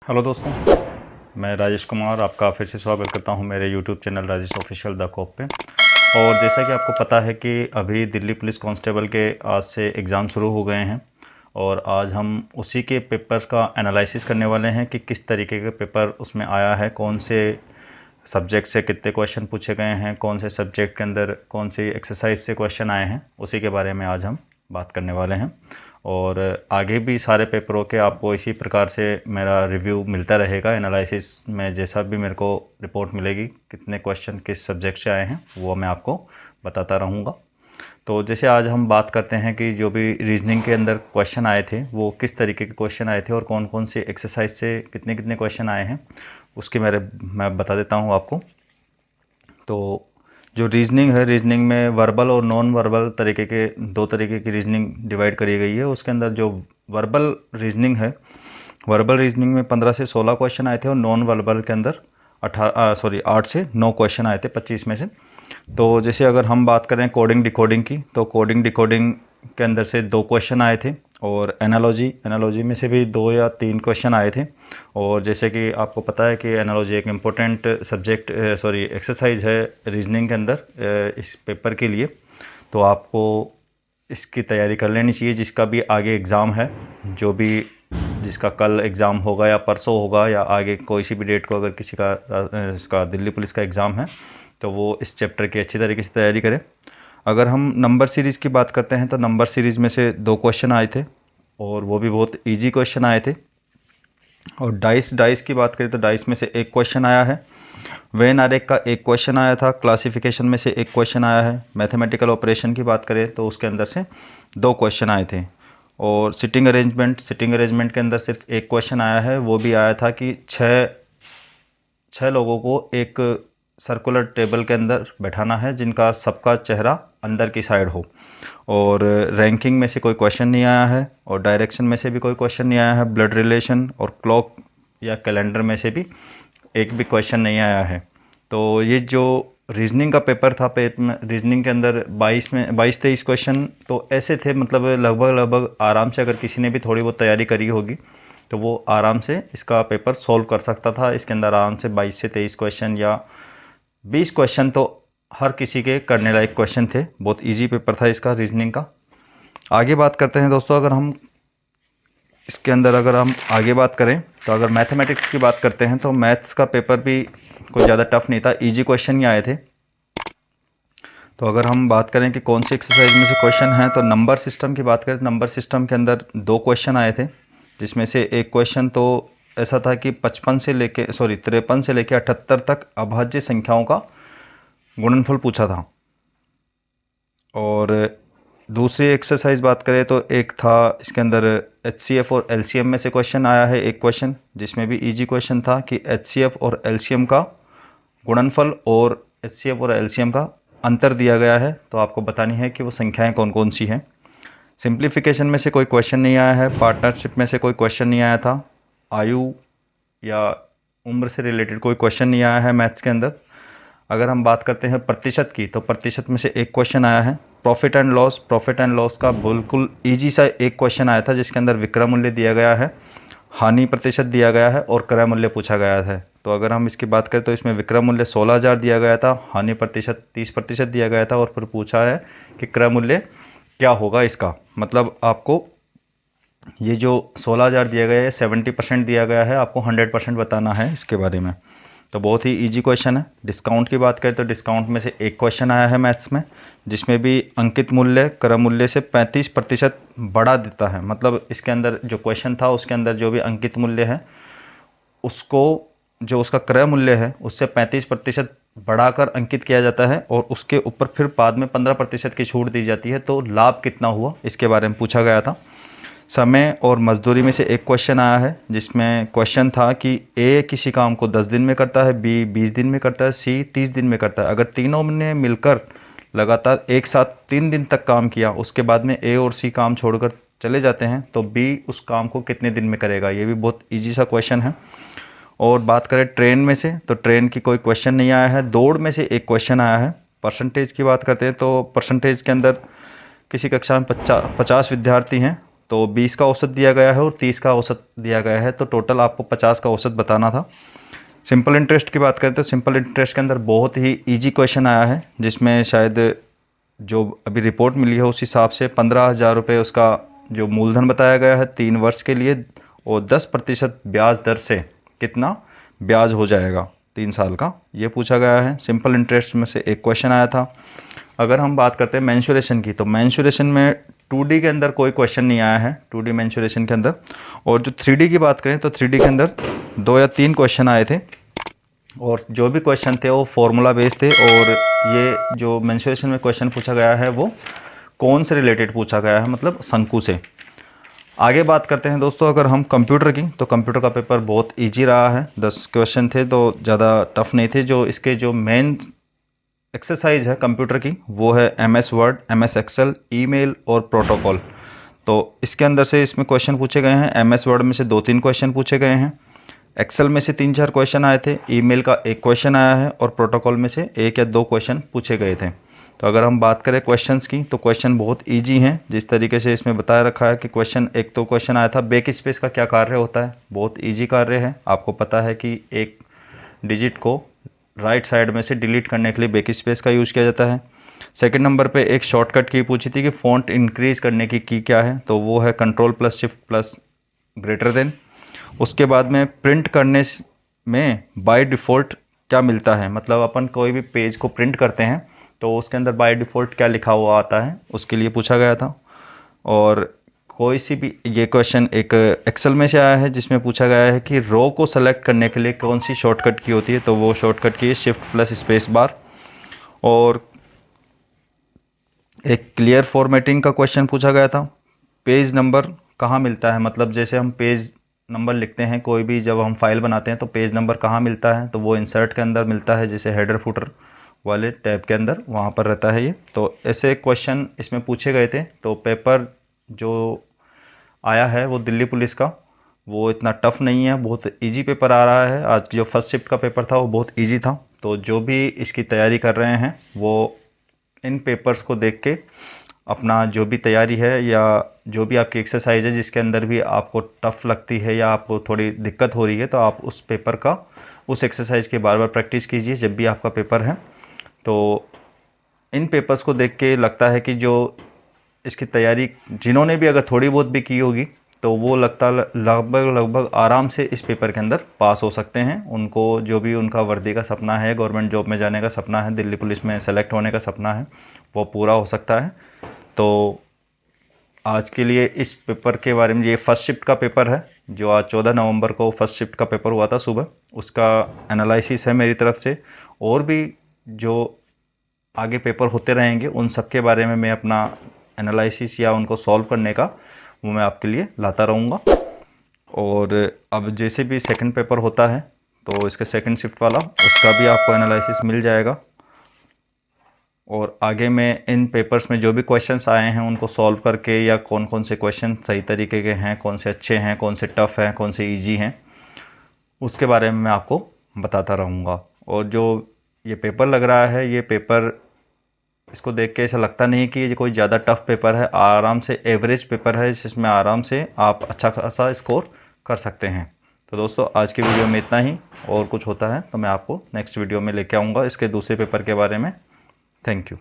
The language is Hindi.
हेलो दोस्तों, मैं राजेश कुमार आपका फिर से स्वागत करता हूं मेरे YouTube channel Rajesh official the cop पे। और जैसा कि आपको पता है कि अभी दिल्ली पुलिस कांस्टेबल के आज से एग्ज़ाम शुरू हो गए हैं और आज हम उसी के पेपर्स का एनालिसिस करने वाले हैं कि किस तरीके के पेपर उसमें आया है, कौन से सब्जेक्ट से कितने क्वेश्चन पूछे गए हैं, कौन से सब्जेक्ट के अंदर कौन सी एक्सरसाइज से क्वेश्चन आए हैं, उसी के बारे में आज हम बात करने वाले हैं। और आगे भी सारे पेपरों के आपको इसी प्रकार से मेरा रिव्यू मिलता रहेगा। एनालिसिस में जैसा भी मेरे को रिपोर्ट मिलेगी कितने क्वेश्चन किस सब्जेक्ट से आए हैं वो मैं आपको बताता रहूँगा। तो जैसे आज हम बात करते हैं कि जो भी रीजनिंग के अंदर क्वेश्चन आए थे वो किस तरीके के क्वेश्चन आए थे और कौन कौन से एक्सरसाइज से कितने कितने क्वेश्चन आए हैं, उसके मैं बता देता हूँ आपको। तो जो रीजनिंग है, रीजनिंग में वर्बल और नॉन वर्बल तरीके के दो तरीके की रीजनिंग डिवाइड करी गई है। उसके अंदर जो वर्बल रीजनिंग है, वर्बल रीजनिंग में 15 से 16 क्वेश्चन आए थे और नॉन वर्बल के अंदर 8 से 9 क्वेश्चन आए थे 25 में से। तो जैसे अगर हम बात करें कोडिंग डिकोडिंग की, तो कोडिंग डिकोडिंग के अंदर से 2 क्वेश्चन आए थे और एनालॉजी में से भी 2 या 3 क्वेश्चन आए थे। और जैसे कि आपको पता है कि एनालॉजी एक इम्पोर्टेंट एक्सरसाइज है रीजनिंग के अंदर इस पेपर के लिए, तो आपको इसकी तैयारी कर लेनी चाहिए। जिसका भी आगे एग्ज़ाम है, जो भी जिसका कल एग्ज़ाम होगा या परसों होगा या आगे कोई सी भी डेट को अगर किसी का इसका दिल्ली पुलिस का एग्ज़ाम है तो वो इस चैप्टर की अच्छी तरीके से तैयारी करें। अगर हम नंबर सीरीज़ की बात करते हैं तो नंबर सीरीज़ में से 2 क्वेश्चन आए थे और वो भी बहुत इजी क्वेश्चन आए थे। और डाइस की बात करें तो डाइस में से 1 क्वेश्चन आया है, वेन आरेख का 1 क्वेश्चन आया था, क्लासिफिकेशन में से 1 क्वेश्चन आया है, मैथमेटिकल ऑपरेशन की बात करें तो उसके अंदर से 2 क्वेश्चन आए थे। और सिटिंग अरेंजमेंट के अंदर सिर्फ 1 क्वेश्चन आया है, वो भी आया था कि छः लोगों को एक सर्कुलर टेबल के अंदर बैठाना है जिनका सबका चेहरा अंदर की साइड हो। और रैंकिंग में से कोई क्वेश्चन नहीं आया है और डायरेक्शन में से भी कोई क्वेश्चन नहीं आया है। ब्लड रिलेशन और क्लॉक या कैलेंडर में से भी एक भी क्वेश्चन नहीं आया है। तो ये जो रीजनिंग का पेपर था, रीजनिंग के अंदर 22-23 क्वेश्चन तो ऐसे थे, मतलब लगभग आराम से अगर किसी ने भी थोड़ी बहुत तैयारी करी होगी तो वो आराम से इसका पेपर सॉल्व कर सकता था। इसके अंदर आराम से 22 से 23 क्वेश्चन या 20 क्वेश्चन तो हर किसी के करने लायक क्वेश्चन थे। बहुत इजी पेपर था इसका रीजनिंग का। आगे बात करते हैं दोस्तों, अगर हम इसके अंदर अगर हम आगे बात करें तो अगर मैथमेटिक्स की बात करते हैं तो मैथ्स का पेपर भी कोई ज़्यादा टफ नहीं था, इजी क्वेश्चन ही आए थे। तो अगर हम बात करें कि कौन सी एक्सरसाइज में से क्वेश्चन हैं तो नंबर सिस्टम की बात करें तो नंबर सिस्टम के अंदर 2 क्वेश्चन आए थे, जिसमें से 1 क्वेश्चन तो ऐसा था कि 53 से लेके 78 तक अभाज्य संख्याओं का गुणनफल पूछा था। और दूसरी एक्सरसाइज बात करें तो एक था इसके अंदर HCF और LCM में से क्वेश्चन आया है 1 क्वेश्चन, जिसमें भी इजी क्वेश्चन था कि HCF और LCM का गुणनफल और HCF और LCM का अंतर दिया गया है, तो आपको बतानी है कि वो संख्याएं कौन कौन सी हैं। सिंप्लीफिकेशन में से कोई क्वेश्चन नहीं आया है, पार्टनरशिप में से कोई क्वेश्चन नहीं आया था, आयु या उम्र से रिलेटेड कोई क्वेश्चन नहीं आया है मैथ्स के अंदर। अगर हम बात करते हैं प्रतिशत की तो प्रतिशत में से 1 क्वेश्चन आया है। प्रॉफिट एंड लॉस का बिल्कुल ईजी सा 1 क्वेश्चन आया था, जिसके अंदर विक्रय मूल्य दिया गया है, हानि प्रतिशत दिया गया है और क्रय मूल्य पूछा गया है। तो अगर हम इसकी बात करें तो इसमें विक्रय मूल्य 16,000 दिया गया था, हानि प्रतिशत 30% दिया गया था और फिर पूछा है कि क्रय मूल्य क्या होगा इसका। मतलब आपको ये जो 16,000 दिया गया है 70% दिया गया है, आपको 100% बताना है इसके बारे में। तो बहुत ही इजी क्वेश्चन है। डिस्काउंट की बात करें तो डिस्काउंट में से 1 क्वेश्चन आया है मैथ्स में, जिसमें भी अंकित मूल्य क्रय मूल्य से 35% बढ़ा देता है। मतलब इसके अंदर जो क्वेश्चन था उसके अंदर जो भी अंकित मूल्य है उसको जो उसका क्रय मूल्य है उससे 35% बढ़ाकर अंकित किया जाता है और उसके ऊपर फिर बाद में 15% की छूट दी जाती है। तो लाभ कितना हुआ इसके बारे में पूछा गया था। समय और मजदूरी में से 1 क्वेश्चन आया है, जिसमें क्वेश्चन था कि ए किसी काम को 10 दिन में करता है, बी 20 दिन में करता है, सी 30 दिन में करता है। अगर तीनों ने मिलकर लगातार एक साथ 3 दिन तक काम किया, उसके बाद में ए और सी काम छोड़कर चले जाते हैं तो बी उस काम को कितने दिन में करेगा। ये भी बहुत ईजी सा क्वेश्चन है। और बात करें ट्रेन में से तो ट्रेन की कोई क्वेश्चन नहीं आया है। दौड़ में से 1 क्वेश्चन आया है। परसेंटेज की बात करते हैं तो परसेंटेज के अंदर किसी कक्षा में 50 विद्यार्थी हैं तो 20 का औसत दिया गया है और 30 का औसत दिया गया है, तो टोटल आपको 50 का औसत बताना था। सिंपल इंटरेस्ट की बात करें तो सिंपल इंटरेस्ट के अंदर बहुत ही ईजी क्वेश्चन आया है, जिसमें शायद जो अभी रिपोर्ट मिली है उस हिसाब से 15,000 रुपये उसका जो मूलधन बताया गया है 3 वर्ष के लिए, और 10% ब्याज दर से कितना ब्याज हो जाएगा 3 साल का, ये पूछा गया है। सिंपल इंटरेस्ट में से एक क्वेश्चन आया था। अगर हम बात करते हैं मेंसुरेशन की, तो मेंसुरेशन में 2D के अंदर कोई क्वेश्चन नहीं आया है, 2D मेंसुरेशन के अंदर। और जो 3D की बात करें तो 3D के अंदर 2 या 3 क्वेश्चन आए थे, और जो भी क्वेश्चन थे वो फॉर्मूला बेस्ड थे। और ये जो मेंसुरेशन में क्वेश्चन पूछा गया है वो कौन से रिलेटेड पूछा गया है, मतलब शंकु से। आगे बात करते हैं दोस्तों अगर हम कंप्यूटर की, तो कंप्यूटर का पेपर बहुत इजी रहा है। 10 क्वेश्चन थे तो ज़्यादा टफ नहीं थे। जो इसके जो मेन एक्सरसाइज है कंप्यूटर की वो है MS Word, MS Excel, email और प्रोटोकॉल। तो इसके अंदर से इसमें क्वेश्चन पूछे गए हैं। MS वर्ड में से 2-3 क्वेश्चन पूछे गए हैं, एक्सेल में से 3-4 क्वेश्चन आए थे, ईमेल का 1 क्वेश्चन आया है और प्रोटोकॉल में से 1 या 2 क्वेश्चन पूछे गए थे। तो अगर हम बात करें क्वेश्चंस की, तो क्वेश्चन बहुत इजी हैं। जिस तरीके से इसमें बताया रखा है कि क्वेश्चन एक तो क्वेश्चन आया था बैक स्पेस का क्या कार्य होता है, बहुत इजी कार्य है। आपको पता है कि एक डिजिट को राइट साइड में से डिलीट करने के लिए बैक स्पेस का यूज़ किया जाता है। सेकंड नंबर पे एक शॉर्टकट की पूछी थी कि फ़ॉन्ट इंक्रीज़ करने की क्या है, तो वो है Ctrl+Shift+। उसके बाद में प्रिंट करने में बाय डिफ़ॉल्ट क्या मिलता है, मतलब अपन कोई भी पेज को प्रिंट करते हैं तो उसके अंदर बाय डिफ़ॉल्ट क्या लिखा हुआ आता है, उसके लिए पूछा गया था। और कोई सी भी ये क्वेश्चन एक एक्सेल में से आया है, जिसमें पूछा गया है कि रो को सेलेक्ट करने के लिए कौन सी शॉर्टकट की होती है, तो वो शॉर्टकट की है Shift+Space बार। और एक क्लियर फॉर्मेटिंग का क्वेश्चन पूछा गया था। पेज नंबर कहाँ मिलता है, मतलब जैसे हम पेज नंबर लिखते हैं कोई भी, जब हम फाइल बनाते हैं तो पेज नंबर कहाँ मिलता है, तो वो इंसर्ट के अंदर मिलता है, जैसे हेडर फुटर वाले टैब के अंदर वहाँ पर रहता है ये। तो ऐसे क्वेश्चन इसमें पूछे गए थे। तो पेपर जो आया है वो दिल्ली पुलिस का, वो इतना टफ नहीं है, बहुत इजी पेपर आ रहा है। आज जो फर्स्ट शिफ्ट का पेपर था वो बहुत इजी था। तो जो भी इसकी तैयारी कर रहे हैं वो इन पेपर्स को देख के अपना जो भी तैयारी है या जो भी आपकी एक्सरसाइज है जिसके अंदर भी आपको टफ़ लगती है या आपको थोड़ी दिक्कत हो रही है, तो आप उस पेपर का, उस एक्सरसाइज की बार बार प्रैक्टिस कीजिए जब भी आपका पेपर है। तो इन पेपर्स को देख के लगता है कि जो इसकी तैयारी जिन्होंने भी अगर थोड़ी बहुत भी की होगी तो वो लगभग आराम से इस पेपर के अंदर पास हो सकते हैं। उनको जो भी उनका वर्दी का सपना है, गवर्नमेंट जॉब में जाने का सपना है, दिल्ली पुलिस में सेलेक्ट होने का सपना है, वो पूरा हो सकता है। तो आज के लिए इस पेपर के बारे में, ये फर्स्ट शिफ्ट का पेपर है जो आज 14 नवंबर को फर्स्ट शिफ्ट का पेपर हुआ था सुबह, उसका एनालिसिस है मेरी तरफ से। और भी जो आगे पेपर होते रहेंगे उन सब के बारे में मैं अपना एनालिसिस या उनको सॉल्व करने का वो मैं आपके लिए लाता रहूँगा। और अब जैसे भी सेकंड पेपर होता है तो इसका सेकंड शिफ्ट वाला, उसका भी आपको एनालिसिस मिल जाएगा। और आगे मैं इन पेपर्स में जो भी क्वेश्चंस आए हैं उनको सॉल्व करके, या कौन कौन से क्वेश्चन सही तरीके के हैं, कौन से अच्छे हैं, कौन से टफ़ हैं, कौन से इजी हैं, उसके बारे में मैं आपको बताता रहूँगा। और जो ये पेपर लग रहा है, ये पेपर, इसको देख के ऐसा लगता नहीं कि ये कोई ज़्यादा टफ़ पेपर है, आराम से एवरेज पेपर है जिसमें आराम से आप अच्छा खासा स्कोर कर सकते हैं। तो दोस्तों आज की वीडियो में इतना ही, और कुछ होता है तो मैं आपको नेक्स्ट वीडियो में लेके आऊँगा इसके दूसरे पेपर के बारे में। Thank you.